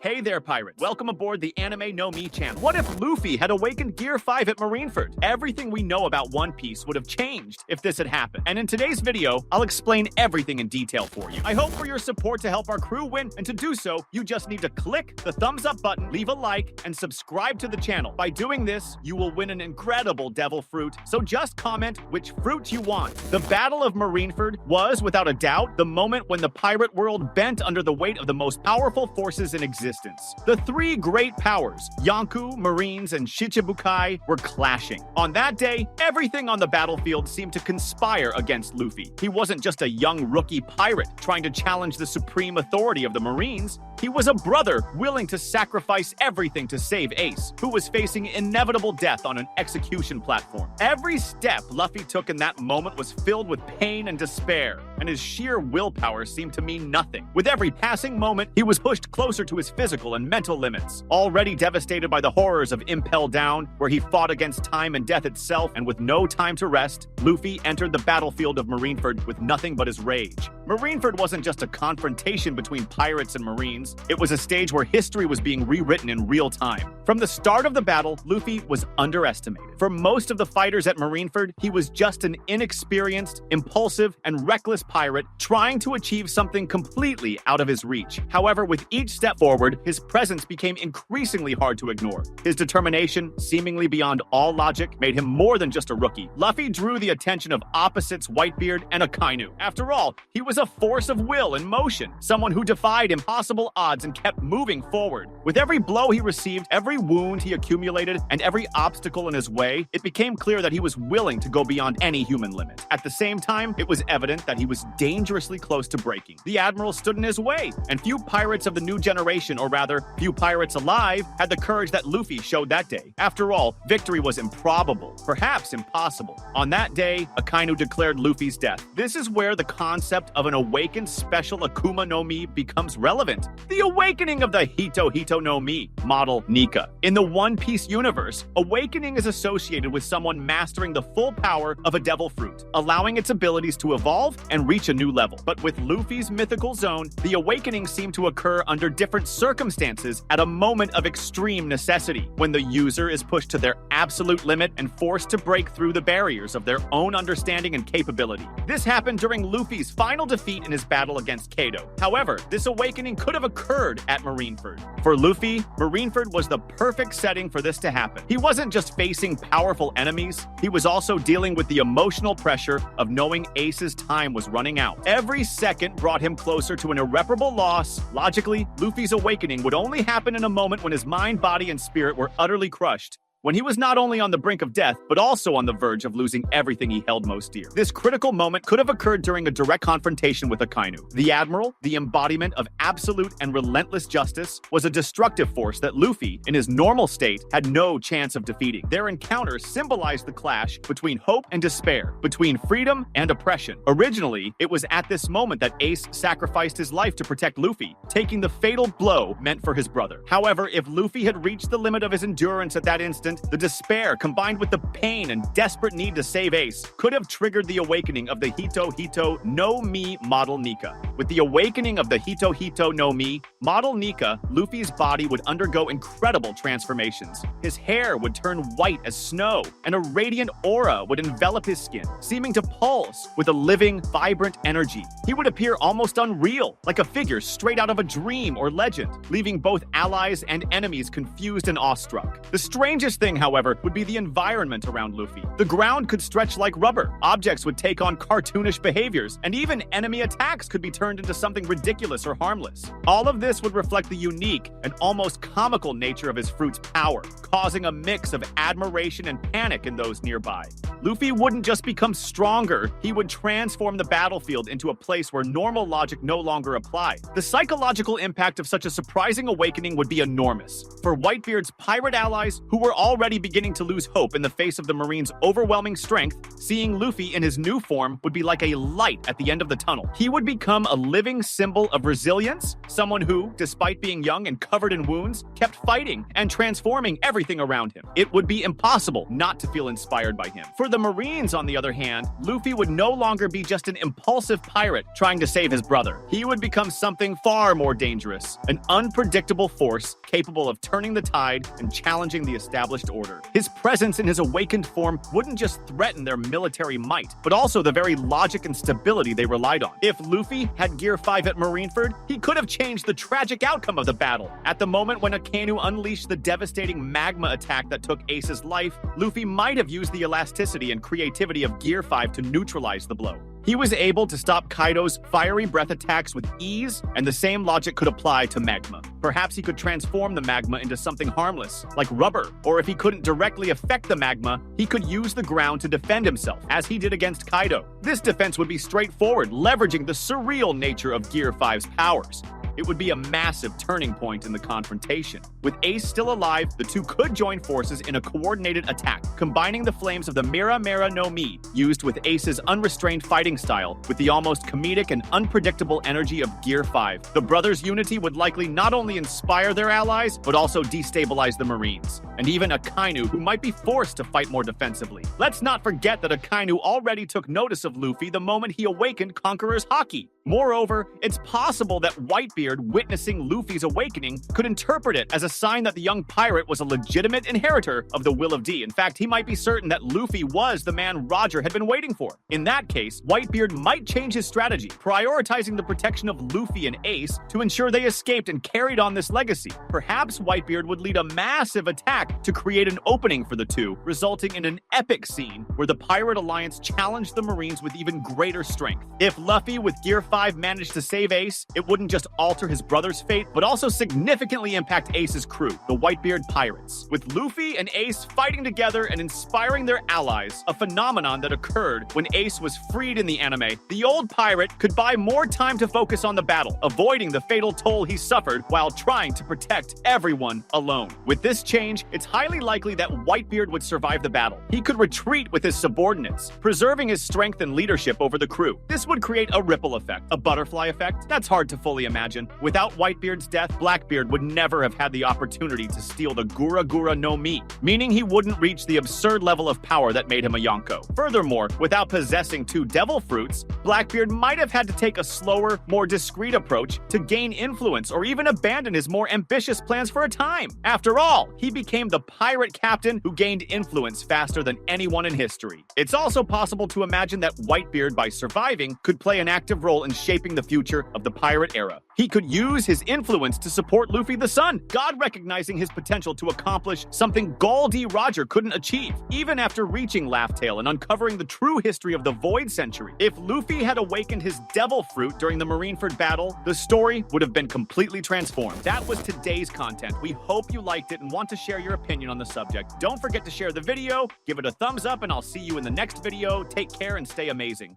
Hey there, pirates. Welcome aboard the Anime No Me channel. What if Luffy had awakened Gear 5 at Marineford? Everything we know about One Piece would have changed if this had happened. And in today's video, I'll explain everything in detail for you. I hope for your support to help our crew win, and to do so, you just need to click the thumbs up button, leave a like, and subscribe to the channel. By doing this, you will win an incredible devil fruit, so just comment which fruit you want. The Battle of Marineford was, without a doubt, the moment when the pirate world bent under the weight of the most powerful forces in existence. The three great powers, Yonko, Marines, and Shichibukai, were clashing. On that day, everything on the battlefield seemed to conspire against Luffy. He wasn't just a young rookie pirate trying to challenge the supreme authority of the Marines. He was a brother willing to sacrifice everything to save Ace, who was facing inevitable death on an execution platform. Every step Luffy took in that moment was filled with pain and despair, and his sheer willpower seemed to mean nothing. With every passing moment, he was pushed closer to his physical and mental limits. Already devastated by the horrors of Impel Down, where he fought against time and death itself, and with no time to rest, Luffy entered the battlefield of Marineford with nothing but his rage. Marineford wasn't just a confrontation between pirates and Marines, it was a stage where history was being rewritten in real time. From the start of the battle, Luffy was underestimated. For most of the fighters at Marineford, he was just an inexperienced, impulsive, and reckless pirate trying to achieve something completely out of his reach. However, with each step forward, his presence became increasingly hard to ignore. His determination, seemingly beyond all logic, made him more than just a rookie. Luffy drew the attention of opposites Whitebeard and Akainu. After all, he was a force of will and motion, someone who defied impossible odds and kept moving forward. With every blow he received, every wound he accumulated, and every obstacle in his way, it became clear that he was willing to go beyond any human limit. At the same time, it was evident that he was dangerously close to breaking. The Admiral stood in his way, and few pirates of the new generation, or rather, few pirates alive, had the courage that Luffy showed that day. After all, victory was improbable, perhaps impossible. On that day, Akainu declared Luffy's death. This is where the concept of an awakened special Akuma no Mi becomes relevant. The awakening of the Hito no Mi, model Nika. In the One Piece universe, awakening is associated with someone mastering the full power of a devil fruit, allowing its abilities to evolve and reach a new level. But with Luffy's mythical zone, the awakening seemed to occur under different circumstances at a moment of extreme necessity, when the user is pushed to their absolute limit and forced to break through the barriers of their own understanding and capability. This happened during Luffy's final defeat in his battle against Kaido. However, this awakening could have occurred at Marineford. For Luffy, Marineford was the perfect setting for this to happen. He wasn't just facing powerful enemies, he was also dealing with the emotional pressure of knowing Ace's time was running out. Every second brought him closer to an irreparable loss. Logically, Luffy's awakening would only happen in a moment when his mind, body, and spirit were utterly crushed, when he was not only on the brink of death, but also on the verge of losing everything he held most dear. This critical moment could have occurred during a direct confrontation with Akainu. The Admiral, the embodiment of absolute and relentless justice, was a destructive force that Luffy, in his normal state, had no chance of defeating. Their encounter symbolized the clash between hope and despair, between freedom and oppression. Originally, it was at this moment that Ace sacrificed his life to protect Luffy, taking the fatal blow meant for his brother. However, if Luffy had reached the limit of his endurance at that instant, the despair, combined with the pain and desperate need to save Ace, could have triggered the awakening of the Hito no Mi model Nika. With the awakening of the Hito no Mi model Nika, Luffy's body would undergo incredible transformations. His hair would turn white as snow, and a radiant aura would envelop his skin, seeming to pulse with a living, vibrant energy. He would appear almost unreal, like a figure straight out of a dream or legend, leaving both allies and enemies confused and awestruck. The strangest thing, however, would be the environment around Luffy. The ground could stretch like rubber, objects would take on cartoonish behaviors, and even enemy attacks could be turned into something ridiculous or harmless. All of this would reflect the unique and almost comical nature of his fruit's power, causing a mix of admiration and panic in those nearby. Luffy wouldn't just become stronger, he would transform the battlefield into a place where normal logic no longer applied. The psychological impact of such a surprising awakening would be enormous. For Whitebeard's pirate allies, who were already beginning to lose hope in the face of the Marines' overwhelming strength, seeing Luffy in his new form would be like a light at the end of the tunnel. He would become a living symbol of resilience, someone who, despite being young and covered in wounds, kept fighting and transforming everything around him. It would be impossible not to feel inspired by him. For the Marines, on the other hand, Luffy would no longer be just an impulsive pirate trying to save his brother. He would become something far more dangerous, an unpredictable force capable of turning the tide and challenging the established order. His presence in his awakened form wouldn't just threaten their military might, but also the very logic and stability they relied on. If Luffy had Gear 5 at Marineford, he could have changed the tragic outcome of the battle. At the moment when Akainu unleashed the devastating magma attack that took Ace's life, Luffy might have used the elasticity and creativity of Gear 5 to neutralize the blow. He was able to stop Kaido's fiery breath attacks with ease, and the same logic could apply to magma. Perhaps he could transform the magma into something harmless, like rubber, or if he couldn't directly affect the magma, he could use the ground to defend himself, as he did against Kaido. This defense would be straightforward, leveraging the surreal nature of Gear 5's powers. It would be a massive turning point in the confrontation. With Ace still alive, the two could join forces in a coordinated attack, combining the flames of the animenomi, used with Ace's unrestrained fighting style, with the almost comedic and unpredictable energy of Gear 5. The brothers' unity would likely not only inspire their allies, but also destabilize the Marines, and even Akainu, who might be forced to fight more defensively. Let's not forget that Akainu already took notice of Luffy the moment he awakened Conqueror's Haki. Moreover, it's possible that Whitebeard, witnessing Luffy's awakening, could interpret it as a sign that the young pirate was a legitimate inheritor of the Will of D. In fact, he might be certain that Luffy was the man Roger had been waiting for. In that case, Whitebeard might change his strategy, prioritizing the protection of Luffy and Ace to ensure they escaped and carried on this legacy. Perhaps Whitebeard would lead a massive attack to create an opening for the two, resulting in an epic scene where the Pirate Alliance challenged the Marines with even greater strength. If Luffy with Gear 5 managed to save Ace, it wouldn't just alter his brother's fate, but also significantly impact Ace's crew, the Whitebeard Pirates. With Luffy and Ace fighting together and inspiring their allies, a phenomenon that occurred when Ace was freed in the anime, the old pirate could buy more time to focus on the battle, avoiding the fatal toll he suffered while trying to protect everyone alone. With this change, it's highly likely that Whitebeard would survive the battle. He could retreat with his subordinates, preserving his strength and leadership over the crew. This would create a ripple effect, a butterfly effect. That's hard to fully imagine. Without Whitebeard's death, Blackbeard would never have had the opportunity to steal the Gura Gura no Mi, meaning he wouldn't reach the absurd level of power that made him a Yonko. Furthermore, without possessing two devil fruits, Blackbeard might have had to take a slower, more discreet approach to gain influence or even abandon his more ambitious plans for a time. After all, he became the pirate captain who gained influence faster than anyone in history. It's also possible to imagine that Whitebeard, by surviving, could play an active role in shaping the future of the pirate era. He could use his influence to support Luffy the Sun, God recognizing his potential to accomplish something Gol D. Roger couldn't achieve, even after reaching Laugh Tale and uncovering the true history of the Void Century. If Luffy had awakened his Devil Fruit during the Marineford battle, the story would have been completely transformed. That was today's content. We hope you liked it and want to share your opinion on the subject. Don't forget to share the video, give it a thumbs up, and I'll see you in the next video. Take care and stay amazing.